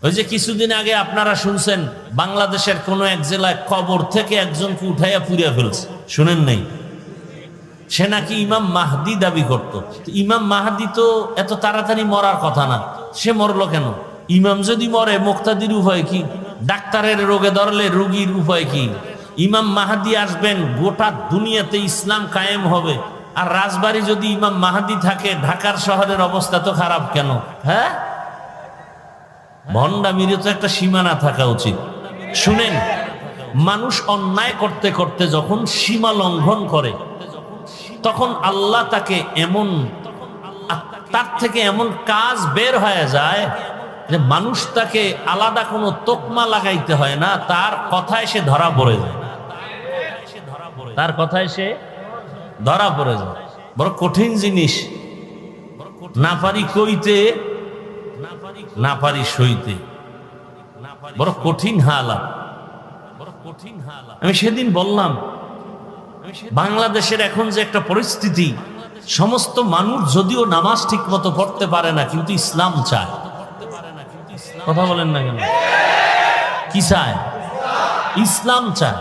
ওই যে কিছুদিন আগে আপনারা শুনছেন বাংলাদেশের কোন এক জেলায় কবর থেকে একজনকে উঠাইয়া পুড়িয়া ফেলছে, শুনেন নাই? সে নাকি ইমাম মাহদি দাবি করত। ইমাম মাহদি তো এত তাড়াতাড়ি মরার কথা না, সে মরলো কেন? ইমাম যদি মরে মুক্তাদির উপায় কি? ডাক্তারের রোগে ধরলে রোগীর উপায় কি? ইমাম মাহদি আসবেন, গোটা দুনিয়াতে ইসলাম কায়েম হবে। আর রাজবাড়ী যদি ইমাম মাহদি থাকে, ঢাকার শহরের অবস্থা তো খারাপ কেন? হ্যাঁ, ভণ্ডামির তো একটা সীমানা থাকা উচিত। শুনেন, মানুষ অন্যায় করতে করতে যখন সীমা লঙ্ঘন করে, তখন আল্লাহ তাকে এমন, তার থেকে এমন কাজ বের হয়ে যায় যে মানুষ তাকে আলাদা কোনো তোকমা লাগাইতে হয় না, তার কথায় সে ধরা পড়ে যায়। তার কথায় সে ধরা পড়ে যায়। বড় কঠিন জিনিস। না পারি কইতে, না পারি সইতে, বড় কঠিন হালাত। আমি সেদিন বললাম, বাংলাদেশের এখন যে একটা পরিস্থিতি, সমস্ত মানুষ যদিও নামাজ ঠিক মতো পড়তে পারে না, কিন্তু ইসলাম চায়। কথা বলেন না কেন? কি চায়? ইসলাম চায়।